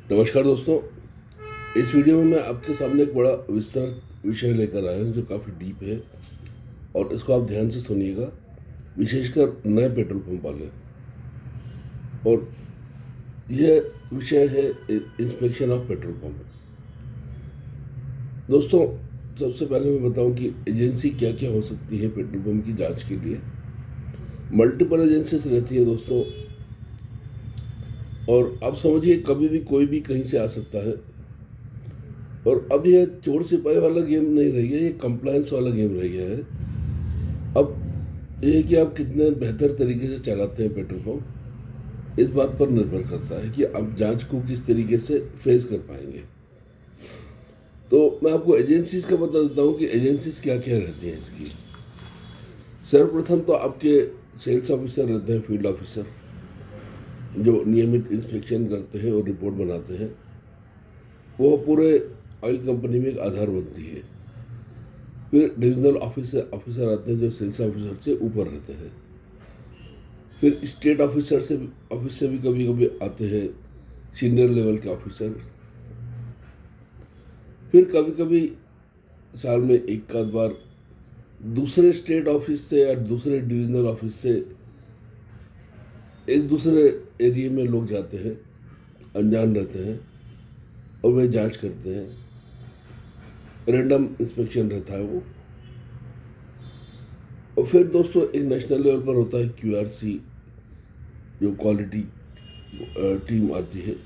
नमस्कार दोस्तों। इस वीडियो में मैं आपके सामने एक बड़ा विस्तृत विषय लेकर आया हूँ जो काफ़ी डीप है और इसको आप ध्यान से सुनिएगा, विशेषकर नए पेट्रोल पंप वाले। और यह विषय है इंस्पेक्शन ऑफ पेट्रोल पंप। दोस्तों, सबसे पहले मैं बताऊं कि एजेंसी क्या क्या हो सकती है पेट्रोल पंप की जांच के लिए। मल्टीपल एजेंसीज रहती है दोस्तों, और आप समझिए कभी भी कोई भी कहीं से आ सकता है। और अब यह चोर सिपाही वाला गेम नहीं रह गया, ये कंप्लायंस वाला गेम रह गया है। अब ये है कि आप कितने बेहतर तरीके से चलाते हैं पेट्रोल पंप, इस बात पर निर्भर करता है कि आप जांच को किस तरीके से फेस कर पाएंगे। तो मैं आपको एजेंसीज का बता देता हूँ कि एजेंसीज क्या क्या रहती हैं इसकी। सर्वप्रथम तो आपके सेल्स ऑफिसर रहते हैं, फील्ड ऑफिसर, जो नियमित इंस्पेक्शन करते हैं और रिपोर्ट बनाते हैं। वो पूरे ऑयल कंपनी में एक आधार बनती है। फिर डिविजनल ऑफिसर आते हैं जो सेल्स ऑफिसर से ऊपर रहते हैं। फिर स्टेट ऑफिस से भी कभी कभी आते हैं सीनियर लेवल के ऑफिसर। फिर कभी कभी साल में एक आध बार दूसरे स्टेट ऑफिस से या दूसरे डिविजनल ऑफिस से एक दूसरे एरिया में लोग जाते हैं, अनजान रहते हैं, और वे जांच करते हैं। रैंडम इंस्पेक्शन रहता है वो। और फिर दोस्तों एक नेशनल लेवल पर होता है QRC, जो क्वालिटी टीम आती है।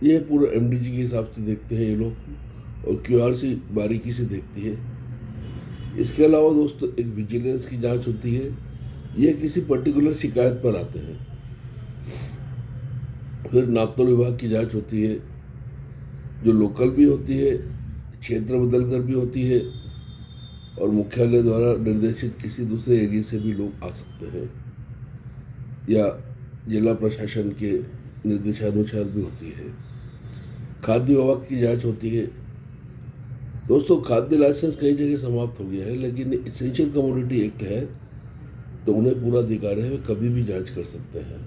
ये पूरा MDG के हिसाब से देखते हैं ये लोग, और QRC बारीकी से देखती है। इसके अलावा दोस्तों एक विजिलेंस की जांच होती है। ये किसी पर्टिकुलर शिकायत पर आते हैं। फिर नापतोल विभाग की जांच होती है, जो लोकल भी होती है, क्षेत्र बदल कर भी होती है, और मुख्यालय द्वारा निर्देशित किसी दूसरे एरिया से भी लोग आ सकते हैं, या जिला प्रशासन के निर्देशानुसार भी होती है। खाद्य विभाग की जांच होती है। दोस्तों, खाद्य लाइसेंस कई जगह समाप्त हो गया है, लेकिन एसेंशियल कमोडिटी एक्ट है, तो उन्हें पूरा अधिकार है, वे कभी भी जांच कर सकते हैं।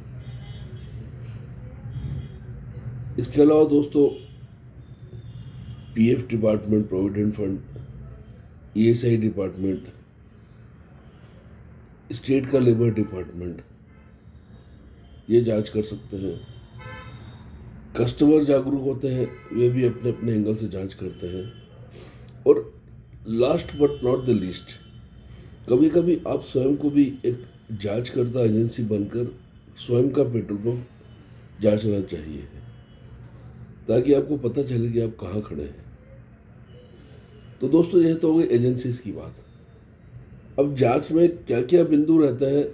इसके अलावा दोस्तों PF department, provident fund, ESI department, state का लेबर डिपार्टमेंट, ये जांच कर सकते हैं। कस्टमर जागरूक होते हैं, वे भी अपने अपने एंगल से जांच करते हैं। और last but not the least, कभी कभी आप स्वयं को भी एक जांचकर्ता एजेंसी बनकर स्वयं का पेट्रोल पंप जांचना चाहिए, ताकि आपको पता चले कि आप कहाँ खड़े हैं। तो दोस्तों, यह तो हो गई एजेंसीज की बात। अब जांच में क्या क्या बिंदु रहते हैं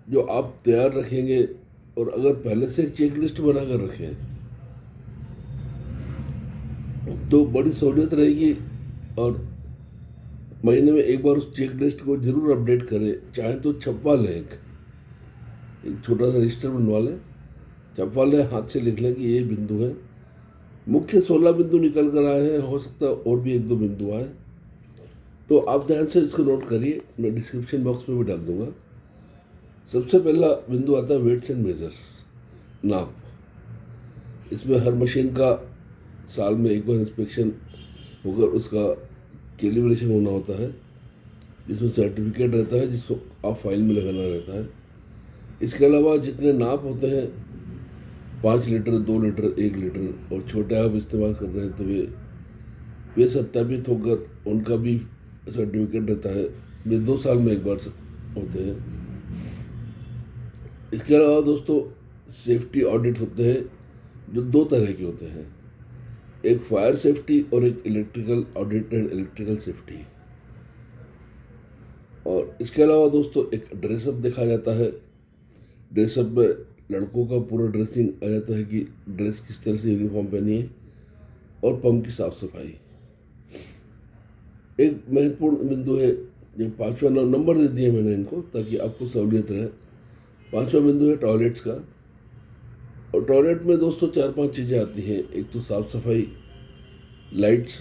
जो आप तैयार रखेंगे, और अगर पहले से एक चेक लिस्ट बनाकर रखें तो बड़ी सहूलियत रहेगी। और महीने में एक बार उस चेक लिस्ट को जरूर अपडेट करें। चाहे तो छपवा लें, एक छोटा सा रजिस्टर बनवा लें, छपवा लें, हाथ से लिख लें कि ये बिंदु है। मुख्य 16 बिंदु निकल कर आए हैं, हो सकता है और भी एक दो बिंदु आए, तो आप ध्यान से इसको नोट करिए। मैं डिस्क्रिप्शन बॉक्स में भी डाल दूंगा। सबसे पहला बिंदु आता है वेट्स एंड मेजर्स, नाप। इसमें हर मशीन का साल में एक बार इंस्पेक्शन होकर उसका कैलिब्रेशन होना होता है, जिसमें सर्टिफिकेट रहता है, जिसको आप फाइल में लगाना रहता है। इसके अलावा जितने नाप होते हैं, 5 लीटर, 2 लीटर, 1 लीटर, और छोटे आप इस्तेमाल कर रहे हैं तो वे सत्यापित होकर उनका भी सर्टिफिकेट रहता है। वे 2 साल में एक बार होते हैं। इसके अलावा दोस्तों सेफ्टी ऑडिट होते हैं, जो 2 तरह के होते हैं, एक फायर सेफ्टी और एक electrical audit and electrical safety. और इसके अलावा दोस्तों एक ड्रेसअप देखा जाता है। ड्रेसअप में लड़कों का पूरा ड्रेसिंग आ जाता है कि ड्रेस किस तरह से यूनिफॉर्म पहनी है, और पंप की साफ सफाई। एक महत्वपूर्ण बिंदु है, जो 5वां नंबर दे दिया मैंने इनको ताकि आपको सहूलियत रहे। 5वां बिंदु है टॉयलेट्स का। और टॉयलेट में दोस्तों 4-5 चीज़ें आती हैं। एक तो साफ सफाई, लाइट्स,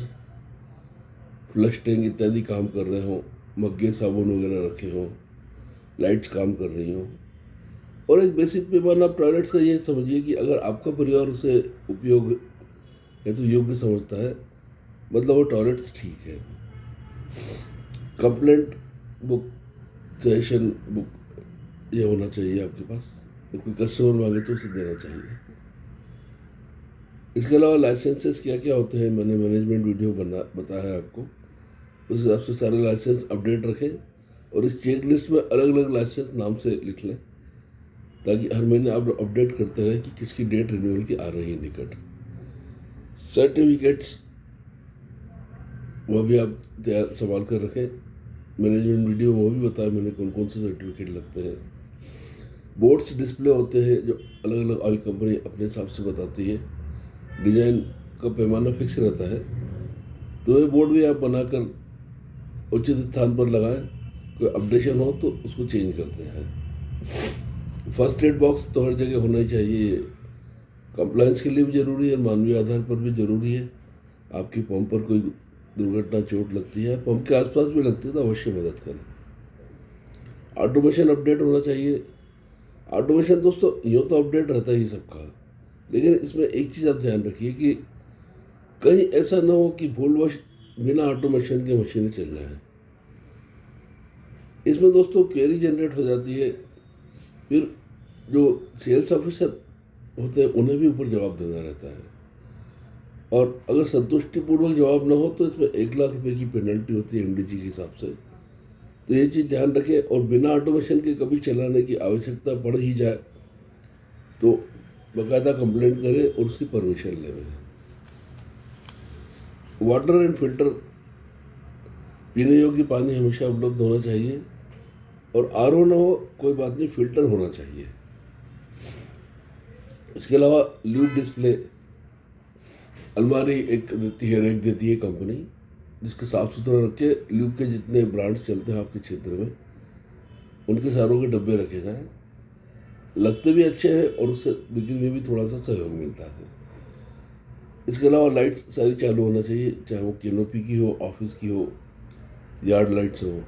फ्लश टैंक इत्यादि काम कर रहे हों, मग्गे साबुन वगैरह रखे हों, लाइट्स काम कर रही हों। और एक बेसिक पैमाना टॉयलेट्स का ये समझिए कि अगर आपका परिवार उसे उपयोग या तो योग्य समझता है, मतलब वो टॉयलेट्स ठीक है। कंप्लेंट बुक, सजेशन बुक ये होना चाहिए आपके पास, तो कोई कस्टमर मांगे तो उसे देना चाहिए। इसके अलावा लाइसेंसेस क्या क्या होते हैं मैंने मैनेजमेंट वीडियो बताया है आपको, उस हिसाब से सारे लाइसेंस अपडेट रखें और इस चेक लिस्ट में अलग अलग लाइसेंस नाम से लिख लें, ताकि हर महीने आप अपडेट करते रहें कि किसकी डेट रिन्यूअल की आ रही है निकट। सर्टिफिकेट्स वह भी आप तैयार संभाल कर रखें, मैनेजमेंट वीडियो में वो भी बताया मैंने कौन कौन से सर्टिफिकेट लगते हैं। बोर्ड्स डिस्प्ले होते हैं जो अलग अलग ऑयल कंपनी अपने हिसाब से बताती है, डिज़ाइन का पैमाना फिक्स रहता है, तो ये बोर्ड भी आप बनाकर उचित स्थान पर लगाएं, कोई अपडेशन हो तो उसको चेंज करते हैं। फर्स्ट एड बॉक्स तो हर जगह होना ही चाहिए, कंप्लायंस के लिए भी ज़रूरी है, मानवीय आधार पर भी ज़रूरी है। आपकी पंप पर कोई दुर्घटना चोट लगती है, पंप के आसपास भी लगती है तो अवश्य मदद करें। ऑटोमेशन अपडेट होना चाहिए। ऑटोमेशन दोस्तों यूँ तो अपडेट रहता ही सबका, लेकिन इसमें एक चीज़ आप ध्यान रखिए कि कहीं ऐसा ना हो कि भूलवश बिना ऑटोमेशन के मशीनें चल जाएं। इसमें दोस्तों क्वेरी जनरेट हो जाती है, फिर जो सेल्स ऑफिसर होते हैं उन्हें भी ऊपर जवाब देना रहता है, और अगर संतुष्टिपूर्वक जवाब ना हो तो इसमें 1 लाख रुपए की पेनल्टी होती है एमडीजी के हिसाब से। तो ये चीज़ ध्यान रखें, और बिना ऑटोमेशन के कभी चलाने की आवश्यकता पड़ ही जाए तो बाकायदा कंप्लेंट करें और उसकी परमिशन लें। वाटर एंड फिल्टर, पीने योग्य पानी हमेशा उपलब्ध होना चाहिए, और आरओ ना हो कोई बात नहीं, फिल्टर होना चाहिए। इसके अलावा ल्यूब डिस्प्ले, अलमारी एक देती है, रैक देती है कंपनी, जिसको साफ़ सुथरा रख के ल्यूब के जितने ब्रांड्स चलते हैं आपके क्षेत्र में उनके सारों के डब्बे रखे जाएं, लगते भी अच्छे हैं और उससे बिक्री में भी थोड़ा सा सहयोग मिलता है। इसके अलावा लाइट्स सारी चालू होना चाहिए, चाहे वो कैनोपी की हो, ऑफिस की हो, यार्ड लाइट्स हो,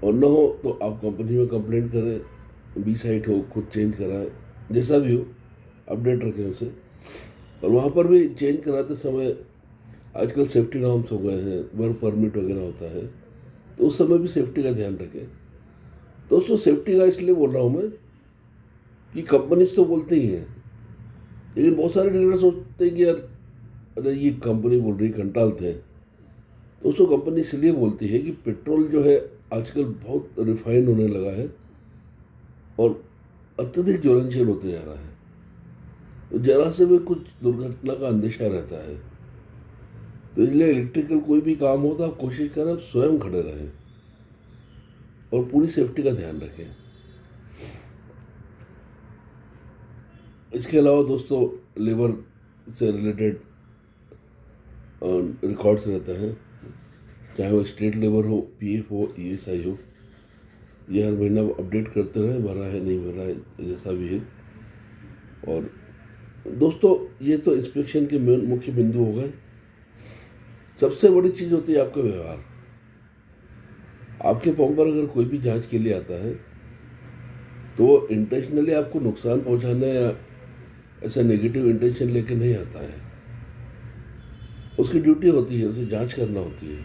और न हो तो आप कंपनी में कंप्लेंट करें, बी साइट हो खुद चेंज कराएं, जैसा भी हो अपडेट रखें उसे। और वहाँ पर भी चेंज कराते समय आजकल सेफ्टी नॉर्म्स हो गए हैं, वर्क परमिट वगैरह होता है, तो उस समय भी सेफ्टी का ध्यान रखें। दोस्तों सेफ्टी का इसलिए बोल रहा हूँ मैं कि कंपनीज तो बोलते ही हैं, लेकिन बहुत सारे डीलर सोचते हैं कि यार अरे ये कंपनी बोल रही, कंटालते हैं। दोस्तों कंपनी इसलिए बोलती है कि पेट्रोल जो है आजकल बहुत रिफाइन होने लगा है और अत्यधिक ज्वलनशील होते जा रहा है, तो जरा से भी कुछ दुर्घटना का अंदेशा रहता है। तो इसलिए इलेक्ट्रिकल कोई भी काम हो तो आप कोशिश करें आप स्वयं खड़े रहें और पूरी सेफ्टी का ध्यान रखें। इसके अलावा दोस्तों लेबर से रिलेटेड रिकॉर्ड्स रहते हैं, चाहे वो स्टेट लेबर हो, पीएफ हो, ईएसआई हो, ये हर महीना अपडेट करते रहें, भरा है नहीं भरा है जैसा भी है। और दोस्तों ये तो इंस्पेक्शन के मुख्य बिंदु हो गए। सबसे बड़ी चीज़ होती है आपका व्यवहार। आपके पंप पर अगर कोई भी जांच के लिए आता है तो वो इंटेंशनली आपको नुकसान पहुंचाने या ऐसा नेगेटिव इंटेंशन लेके नहीं आता है, उसकी ड्यूटी होती है, उसे जांच करना होती है।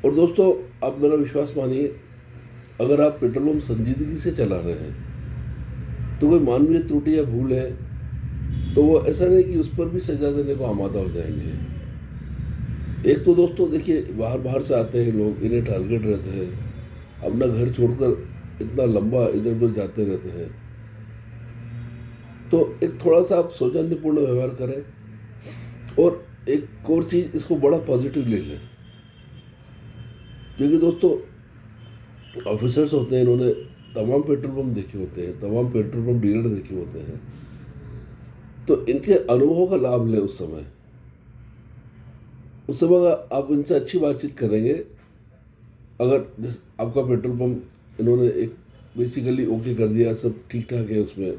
और दोस्तों आप मेरा विश्वास मानिए, अगर आप पेट्रोल पंप संजीदगी से चला रहे हैं तो कोई मानवीय त्रुटि या भूल है तो वो ऐसा नहीं कि उस पर भी सजा देने को आमादा हो जाएंगे। एक तो दोस्तों देखिए बाहर से आते हैं लोग, इन्हें टारगेट रहते हैं, अपना घर छोड़कर इतना लंबा इधर उधर जाते रहते हैं, तो एक थोड़ा सा आप सौजन्यपूर्ण व्यवहार करें। और एक और चीज़, इसको बड़ा पॉजिटिव ले लें, क्योंकि दोस्तों ऑफिसर्स होते हैं, इन्होंने तमाम पेट्रोल पंप देखे होते हैं, तमाम पेट्रोल पंप डीलर देखे होते हैं, तो इनके अनुभव का लाभ लें। उस समय आप इनसे अच्छी बातचीत करेंगे। अगर आपका पेट्रोल पंप इन्होंने एक बेसिकली ओके कर दिया, सब ठीक ठाक है उसमें,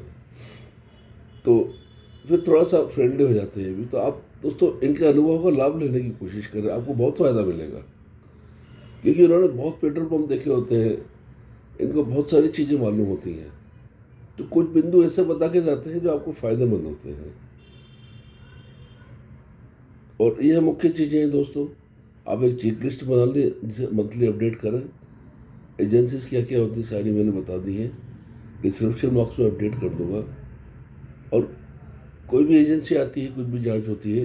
तो फिर थोड़ा सा फ्रेंडली हो जाते हैं भी। तो आप दोस्तों इनके अनुभव का लाभ लेने की कोशिश करें, आपको बहुत फ़ायदा मिलेगा, क्योंकि उन्होंने बहुत पेट्रोल पंप देखे होते हैं, इनको बहुत सारी चीज़ें मालूम होती हैं। तो कुछ बिंदु ऐसे बता के जाते हैं जो आपको फ़ायदेमंद होते हैं। और यह मुख्य चीज़ें हैं दोस्तों। आप एक चेक लिस्ट बना लें जिसे मंथली अपडेट करें। एजेंसीज क्या क्या होती है सारी मैंने बता दी है, डिस्क्रिप्शन बॉक्स में अपडेट कर दूंगा। और कोई भी एजेंसी आती है, कुछ भी जांच होती है,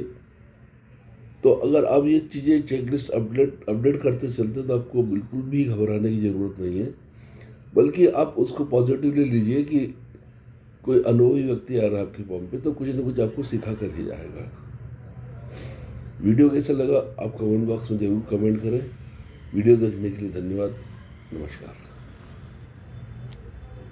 तो अगर आप ये चीज़ें चेकलिस्ट अपडेट करते चलते तो आपको बिल्कुल भी घबराने की ज़रूरत नहीं है, बल्कि आप उसको पॉजिटिवली लीजिए कि कोई अनुभवी व्यक्ति आ रहा है आपके फॉर्म पे, तो कुछ ना कुछ आपको सिखा कर ही जाएगा। वीडियो कैसा लगा आप कमेंट बॉक्स में ज़रूर कमेंट करें। वीडियो देखने के लिए धन्यवाद। नमस्कार।